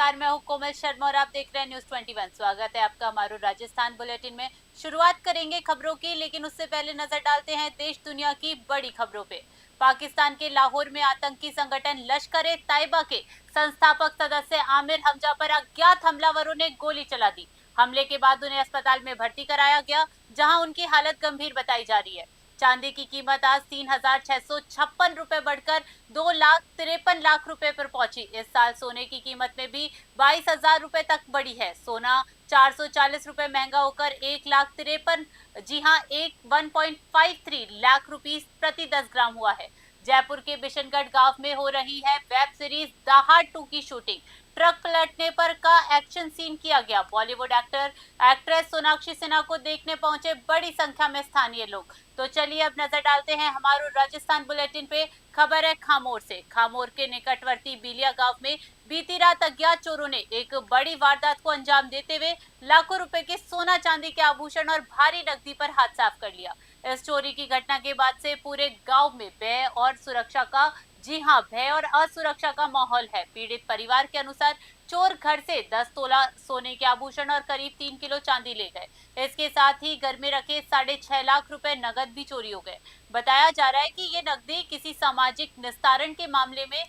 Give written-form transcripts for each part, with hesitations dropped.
नमस्कार, मैं हूं कोमल शर्मा और आप देख रहे हैं न्यूज 21। स्वागत है आपका हमारे राजस्थान बुलेटिन में। शुरुआत करेंगे खबरों की, लेकिन उससे पहले नजर डालते हैं देश दुनिया की बड़ी खबरों पे। पाकिस्तान के लाहौर में आतंकी संगठन लश्कर-ए-तैयबा के संस्थापक सदस्य आमिर हमजा पर अज्ञात हमलावरों ने गोली चला दी। हमले के बाद उन्हें अस्पताल में भर्ती कराया गया, जहां उनकी हालत गंभीर बताई जा रही है। चांदी की कीमत आज 3,656 रुपए बढ़कर 2,53,00,000 रुपए पर पहुंची। इस साल सोने की कीमत में भी 22,000 रुपए तक बढ़ी है। सोना 440 रुपए महंगा होकर 1,53,00,000, जी हाँ, 1.53 लाख रुपीस प्रति 10 ग्राम हुआ है। जयपुर के बिशनगढ़ गांव में हो रही है वेब सीरीज दहाड़ 2 की शूटिंग। ट्रक पलटने पर का एक्शन सीन किया गया। बॉलीवुड एक्ट्रेस सोनाक्षी सिन्हा को देखने पहुंचे बड़ी संख्या में स्थानीय लोग। तो चलिए अब नजर डालते हैं हमारे राजस्थान बुलेटिन पे। खबर है खामोर से। खामोर के निकटवर्ती बिलिया गांव में बीती रात अज्ञात चोरों ने एक बड़ी वारदात को अंजाम देते हुए लाखों रुपए के सोना चांदी के आभूषण और भारी नकदी पर हाथ साफ कर लिया। इस चोरी की घटना के बाद से पूरे गांव में भय और सुरक्षा का, जी हाँ, भय और असुरक्षा का माहौल है। पीड़ित परिवार के अनुसार चोर घर से 10 तोला सोने के आभूषण और करीब 3 किलो चांदी ले गए। इसके साथ ही घर में रखे 6.5 लाख रुपए नगद भी चोरी हो गए। बताया जा रहा है कि ये नकदी किसी सामाजिक निस्तारण के मामले में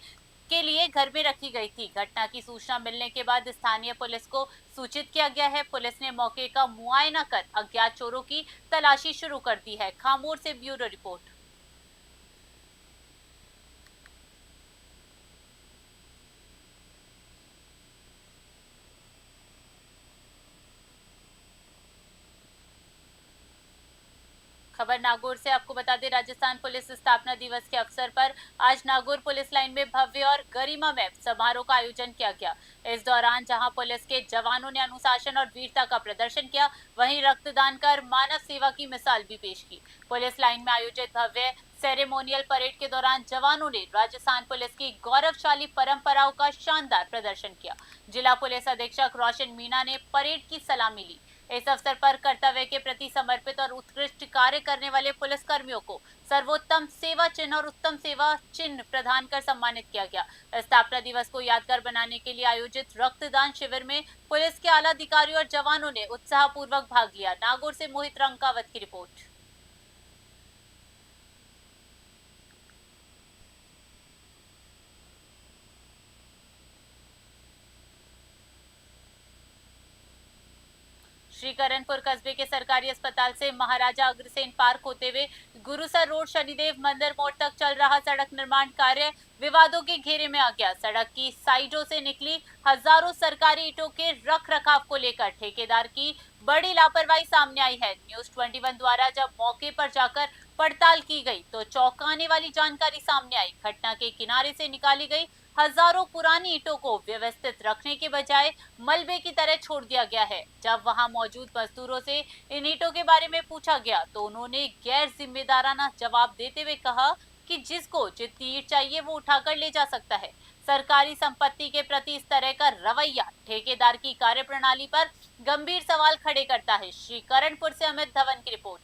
के लिए घर में रखी गई थी। घटना की सूचना मिलने के बाद स्थानीय पुलिस को सूचित किया गया है। पुलिस ने मौके का मुआयना कर अज्ञात चोरों की तलाशी शुरू कर दी है। खामोर से ब्यूरो रिपोर्ट। खबर नागौर से। आपको बता दें, राजस्थान पुलिस स्थापना दिवस के अवसर पर आज नागौर पुलिस लाइन में भव्य और गरिमामय समारोह का आयोजन किया गया। इस दौरान जहां पुलिस के जवानों ने अनुशासन और वीरता का प्रदर्शन किया, वहीं रक्तदान कर मानव सेवा की मिसाल भी पेश की। पुलिस लाइन में आयोजित भव्य सेरेमोनियल परेड के दौरान जवानों ने राजस्थान पुलिस की गौरवशाली परंपराओं का शानदार प्रदर्शन किया। जिला पुलिस अधीक्षक रोशन मीना ने परेड की सलामी ली। इस अवसर पर कर्तव्य के प्रति समर्पित और उत्कृष्ट कार्य करने वाले पुलिस कर्मियों को सर्वोत्तम सेवा चिन्ह और उत्तम सेवा चिन्ह प्रदान कर सम्मानित किया गया। स्थापना दिवस को यादगार बनाने के लिए आयोजित रक्तदान शिविर में पुलिस के आला अधिकारियों और जवानों ने उत्साहपूर्वक भाग लिया। नागौर से मोहित रंकावत की रिपोर्ट। श्रीकरणपुर कस्बे के सरकारी अस्पताल से महाराजा अग्रसेन पार्क होते हुए गुरुसर रोड शनिदेव मंदिर मोड़ तक चल रहा सड़क निर्माण कार्य विवादों के घेरे में आ गया। सड़क की साइडों से निकली हजारों सरकारी ईंटों के रख रखाव को लेकर ठेकेदार की बड़ी लापरवाही सामने आई है। न्यूज 21 द्वारा जब मौके पर जाकर पड़ताल की गई तो चौंकाने वाली जानकारी सामने आई। घटना के किनारे से निकाली गई हजारों पुरानी ईंटों को व्यवस्थित रखने के बजाय मलबे की तरह छोड़ दिया गया है। जब वहां मौजूद मजदूरों से इन ईंटों के बारे में पूछा गया तो उन्होंने गैर जिम्मेदाराना जवाब देते हुए कहा कि जिसको जितनी ईंट चाहिए वो उठाकर ले जा सकता है। सरकारी संपत्ति के प्रति इस तरह का रवैया ठेकेदार की कार्यप्रणाली पर गंभीर सवाल खड़े करता है। श्रीकरणपुर से अमित धवन की रिपोर्ट।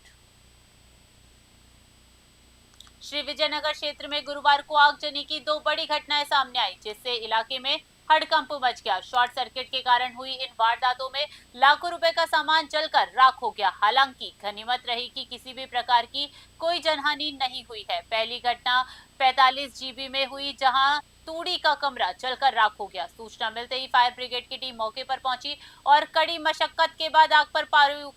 श्री विजयनगर क्षेत्र में गुरुवार को आगजनी की 2 बड़ी घटनाएं सामने आई, जिससे इलाके में हड़कंप मच गया। शॉर्ट सर्किट के कारण हुई इन वारदातों में लाखों रुपए का सामान जलकर राख हो गया। हालांकि गनीमत रही कि किसी भी प्रकार की कोई जनहानि नहीं हुई है। पहली घटना 45 जीबी में हुई, जहां तूड़ी का कमरा जलकर राख हो गया। सूचना मिलते ही फायर ब्रिगेड की टीम मौके पर पहुंची और कड़ी मशक्कत के बाद आग पर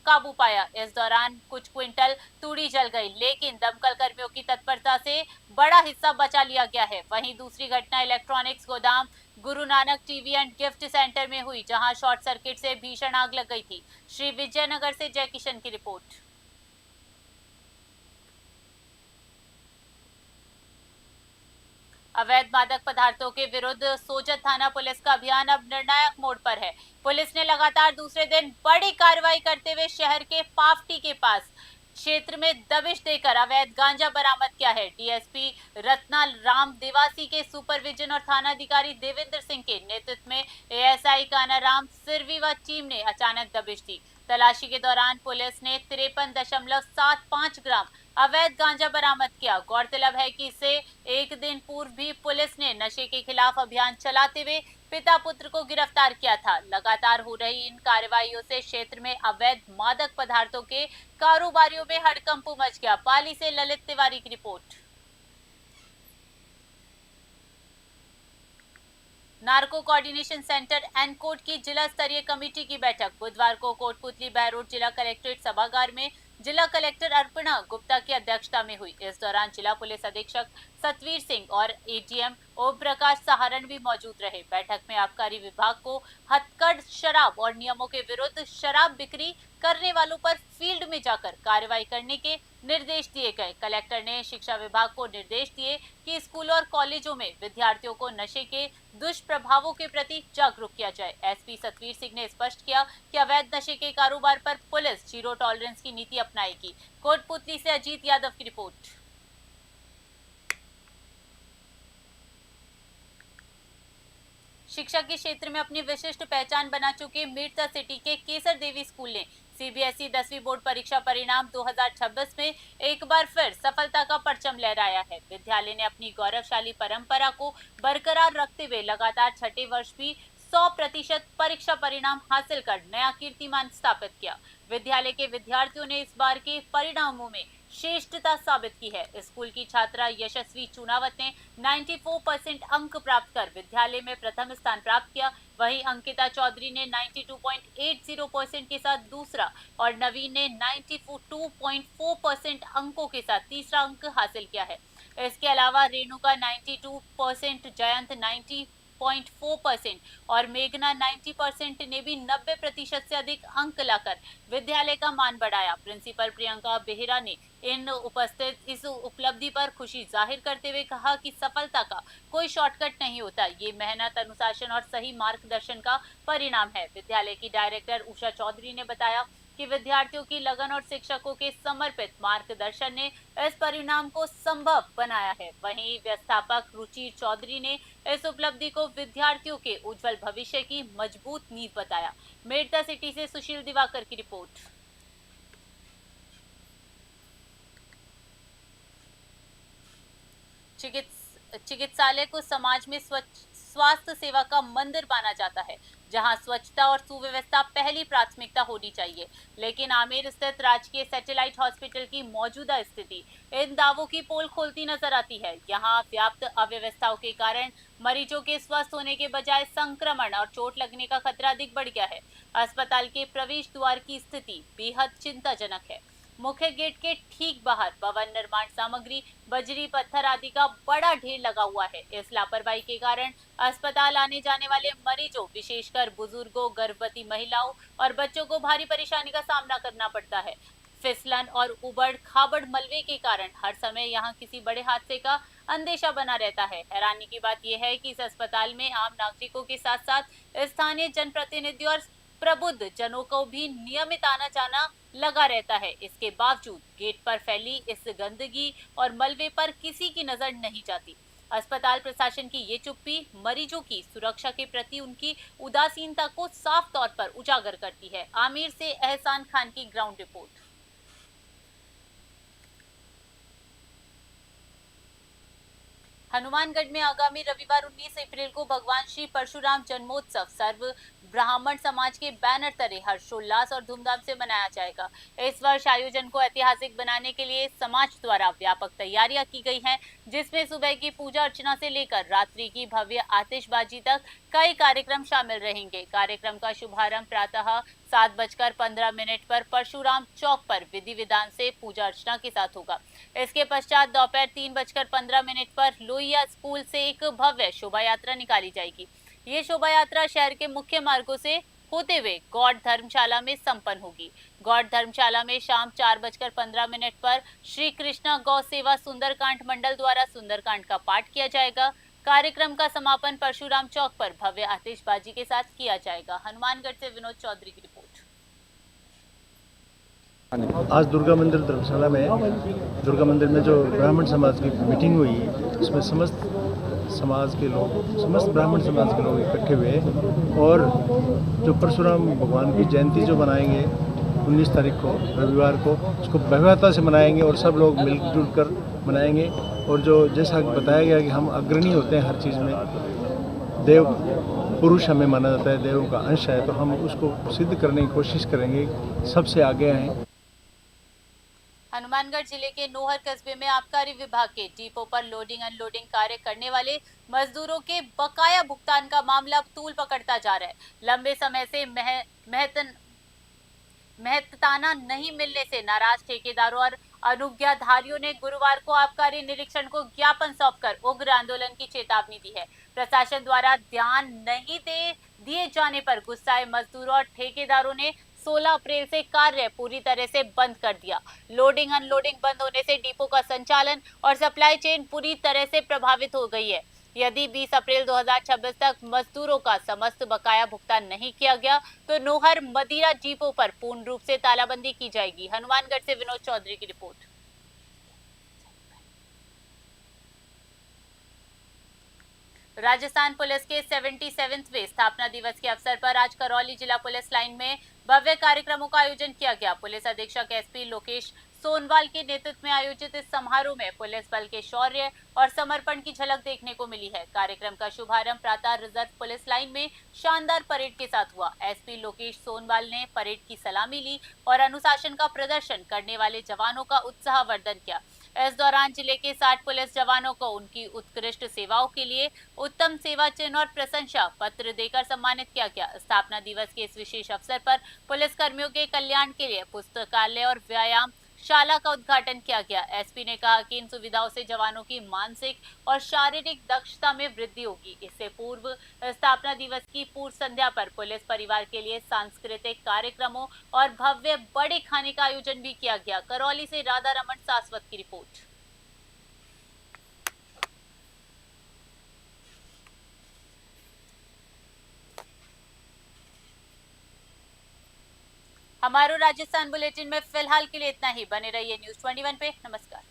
काबू पाया। इस दौरान कुछ क्विंटल तूड़ी जल गई, लेकिन दमकल कर्मियों की तत्परता से बड़ा हिस्सा बचा लिया गया है। वहीं दूसरी घटना इलेक्ट्रॉनिक्स गोदाम Guru Nanak TV and gift centre में हुई, जहां शॉर्ट सर्किट से भीषण आग लग गई थी। श्री विजयनगर से जय किशन की रिपोर्ट। अवैध मादक पदार्थों के विरुद्ध सोजत थाना पुलिस का अभियान अब निर्णायक मोड़ पर है। पुलिस ने लगातार दूसरे दिन बड़ी कार्रवाई करते हुए शहर के पावटी के पास क्षेत्र में दबिश देकर अवैध गांजा बरामद किया है। डीएसपी रत्ना राम देवासी के सुपरविजन और थानाधिकारी देवेंद्र सिंह के नेतृत्व में एएसआई कानाराम सिरवी व टीम ने अचानक दबिश दी। तलाशी के दौरान पुलिस ने 53.75 ग्राम अवैध गांजा बरामद किया। गौरतलब है कि इससे एक दिन पूर्व भी पुलिस ने नशे के खिलाफ अभियान चलाते हुए पिता पुत्र को गिरफ्तार किया था। लगातार हो रही इन कार्रवाइयों से क्षेत्र में अवैध मादक पदार्थों के कारोबारियों में हड़कंप मच गया। पाली से ललित तिवारी की रिपोर्ट। नार्को कोऑर्डिनेशन सेंटर एनकोट की जिला स्तरीय कमेटी की बैठक बुधवार को कोटपुतली बहरोड जिला कलेक्ट्रेट सभागार में जिला कलेक्टर अर्पणा गुप्ता की अध्यक्षता में हुई। इस दौरान जिला पुलिस अधीक्षक सतवीर सिंह और एडीएम ओम प्रकाश सहारण भी मौजूद रहे। बैठक में आबकारी विभाग को हथकढ़ शराब और नियमों के विरुद्ध शराब बिक्री करने वालों पर फील्ड में जाकर कार्रवाई करने के निर्देश दिए गए। कलेक्टर ने शिक्षा विभाग को निर्देश दिए कि स्कूलों और कॉलेजों में विद्यार्थियों को नशे के दुष्प्रभावों के प्रति जागरूक किया जाए। एसपी सतवीर सिंह ने स्पष्ट किया कि अवैध नशे के कारोबार पर पुलिस जीरो टॉलरेंस की नीति अपनाएगी। कोटपुतली से अजीत यादव की रिपोर्ट। शिक्षा के क्षेत्र में अपनी विशिष्ट पहचान बना चुके मीरता सिटी के केसर देवी स्कूल ने सीबीएसई 10वीं बोर्ड परीक्षा परिणाम 2026 में एक बार फिर सफलता का परचम लहराया है। विद्यालय ने अपनी गौरवशाली परंपरा को बरकरार रखते हुए लगातार छठे वर्ष भी 100% परीक्षा परिणाम हासिल कर नया कीर्तिमान स्थापित किया। विद्यालय के विद्यार्थियों ने इस बार के परिणामों में श्रेष्ठता साबित की है। स्कूल की छात्रा यशस्वी चुनावत ने 94% अंक प्राप्त कर विद्यालय में प्रथम स्थान प्राप्त किया। वहीं अंकिता चौधरी ने 92.80% के साथ दूसरा और नवीन ने 92.4% अंकों के साथ तीसरा अंक हासिल किया है। इसके अलावा रेणुका 92%, जयंत 90.4% और मेघना 90% ने भी 90% से अधिक अंक लाकर विद्यालय का मान बढ़ाया। प्रिंसिपल प्रियंका बेहरा ने इस उपलब्धि पर खुशी जाहिर करते हुए कहा कि सफलता का कोई शॉर्टकट नहीं होता, ये मेहनत, अनुशासन और सही मार्गदर्शन का परिणाम है। विद्यालय की डायरेक्टर उषा चौधरी ने बताया कि विद्यार्थियों की लगन और शिक्षकों के समर्पित मार्गदर्शन ने इस परिणाम को संभव बनाया है। वहीं व्यवस्थापक रुचि चौधरी ने इस उपलब्धि को विद्यार्थियों के उज्जवल भविष्य की मजबूत नींव बताया। मेरता सिटी से सुशील दिवाकर की रिपोर्ट। चिकित्सालय को समाज में स्वास्थ्य सेवा का मंदिर माना जाता है, जहां स्वच्छता और सुव्यवस्था पहली प्राथमिकता होनी चाहिए। लेकिन आमेर स्थित राजकीय सैटेलाइट हॉस्पिटल की मौजूदा स्थिति इन दावों की पोल खोलती नजर आती है। यहां व्याप्त अव्यवस्थाओं के कारण मरीजों के स्वस्थ होने के बजाय संक्रमण और चोट लगने का खतरा अधिक बढ़ गया है। अस्पताल के प्रवेश द्वार की स्थिति बेहद चिंताजनक है। मुख्य गेट के ठीक बाहर भवन निर्माण सामग्री, बजरी, पत्थर आदि का बड़ा ढेर लगा हुआ है। इस लापरवाही के कारण अस्पताल आने जाने वाले मरीजों, विशेषकर बुजुर्गों, गर्भवती महिलाओं और बच्चों को भारी परेशानी का सामना करना पड़ता है। फिसलन और उबड़ खाबड़ मलबे के कारण हर समय यहाँ किसी बड़े हादसे का अंदेशा बना रहता है। हैरानी की बात यह है कि इस अस्पताल में आम नागरिकों के साथ साथ स्थानीय जनप्रतिनिधि और प्रबुद्ध जनों को भी नियमित आना जाना लगा रहता है। इसके बावजूद गेट पर फैली इस गंदगी और मलबे पर किसी की नजर नहीं जाती। अस्पताल प्रशासन की ये चुप्पी मरीजों की सुरक्षा के प्रति उनकी उदासीनता को साफ तौर पर उजागर करती है। आमिर से एहसान खान की ग्राउंड रिपोर्ट। हनुमानगढ़ में आगामी रविवार 19 अप्रैल को भगवान श्री परशुराम जन्मोत्सव सर्व ब्राह्मण समाज के बैनर तले हर्षोल्लास और धूमधाम से मनाया जाएगा। इस वर्ष आयोजन को ऐतिहासिक बनाने के लिए समाज द्वारा व्यापक तैयारियां की गई हैं, जिसमें सुबह की पूजा अर्चना से लेकर रात्रि की भव्य आतिशबाजी तक कई कार्यक्रम शामिल रहेंगे। कार्यक्रम का शुभारंभ प्रातः 7:15 पर परशुराम चौक पर विधि विधान से पूजा अर्चना के साथ होगा। इसके पश्चात दोपहर 3:15 पर लोहिया स्कूल से एक भव्य शोभा यात्रा निकाली जाएगी। ये शोभा यात्रा शहर के मुख्य मार्गों से होते हुए गौड़ धर्मशाला में संपन्न होगी। गौड़ धर्मशाला में शाम 4:15 पर श्री कृष्णा गौ सेवा सुंदरकांड मंडल द्वारा सुंदरकांड का पाठ किया जाएगा। कार्यक्रम का समापन परशुराम चौक पर भव्य आतिशबाजी के साथ किया जाएगा। हनुमानगढ़ से विनोद चौधरी की रिपोर्ट। आज दुर्गा मंदिर धर्मशाला में दुर्गा मंदिर में जो ब्राह्मण समाज की मीटिंग हुई, उसमें समस्त ब्राह्मण समाज के लोग इकट्ठे हुए और जो परशुराम भगवान की जयंती जो मनाएंगे 19 तारीख को रविवार को उसको भव्यता से मनाएंगे और सब लोग मिलजुल कर मनाएंगे। और जो जैसा बताया गया कि हम अग्रणी होते हैं हर चीज़ में, देव पुरुष हमें माना जाता है, देवों का अंश है, तो हम उसको सिद्ध करने की कोशिश करेंगे, सबसे आगे आएँ। हनुमानगढ़ जिले के नोहर कस्बे में आबकारी विभाग के डिपो पर लोडिंग अनलोडिंग कार्य करने वाले मजदूरों के बकाया भुगतान का मामला तूल पकड़ता जा रहा है। लंबे समय से मेहनताना नहीं मिलने से नाराज ठेकेदारों और अनुज्ञाधारियों ने गुरुवार को आबकारी निरीक्षण को ज्ञापन सौंपकर उग्र आंदोलन की चेतावनी दी है। प्रशासन द्वारा ध्यान नहीं दिए जाने पर गुस्साए मजदूरों और ठेकेदारों ने 16 अप्रैल से कार्य पूरी तरह से बंद कर दिया। लोडिंग अनलोडिंग बंद होने से डिपो का संचालन और सप्लाई चेन पूरी तरह से प्रभावित हो गई है। यदि 20 अप्रैल 2026 तक मजदूरों का समस्त बकाया भुगतान नहीं किया गया तो नोहर मदिरा डिपो पर पूर्ण रूप से तालाबंदी की जाएगी। हनुमानगढ़ से विनोद चौधरी की रिपोर्ट। राजस्थान पुलिस के 77वें स्थापना दिवस के अवसर पर आज करौली जिला पुलिस लाइन में भव्य कार्यक्रमों का आयोजन किया गया। पुलिस अधीक्षक एसपी लोकेश सोनवाल के नेतृत्व में आयोजित इस समारोह में पुलिस बल के शौर्य और समर्पण की झलक देखने को मिली है। कार्यक्रम का शुभारंभ प्रातः रिजर्व पुलिस लाइन में शानदार परेड के साथ हुआ। एसपी लोकेश सोनवाल ने परेड की सलामी ली और अनुशासन का प्रदर्शन करने वाले जवानों का उत्साहवर्धन किया। इस दौरान जिले के 60 पुलिस जवानों को उनकी उत्कृष्ट सेवाओं के लिए उत्तम सेवा चिन्ह और प्रशंसा पत्र देकर सम्मानित किया गया। स्थापना दिवस के इस विशेष अवसर पर पुलिस कर्मियों के कल्याण के लिए पुस्तकालय और व्यायाम शाला का उद्घाटन किया गया। एसपी ने कहा कि इन सुविधाओं से जवानों की मानसिक और शारीरिक दक्षता में वृद्धि होगी। इससे पूर्व स्थापना दिवस की पूर्व संध्या पर पुलिस परिवार के लिए सांस्कृतिक कार्यक्रमों और भव्य बड़े खाने का आयोजन भी किया गया। करौली से राधा रमन सासवत की रिपोर्ट। हमारे राजस्थान बुलेटिन में फिलहाल के लिए इतना ही। बने रहिए न्यूज़ 21 पे। नमस्कार।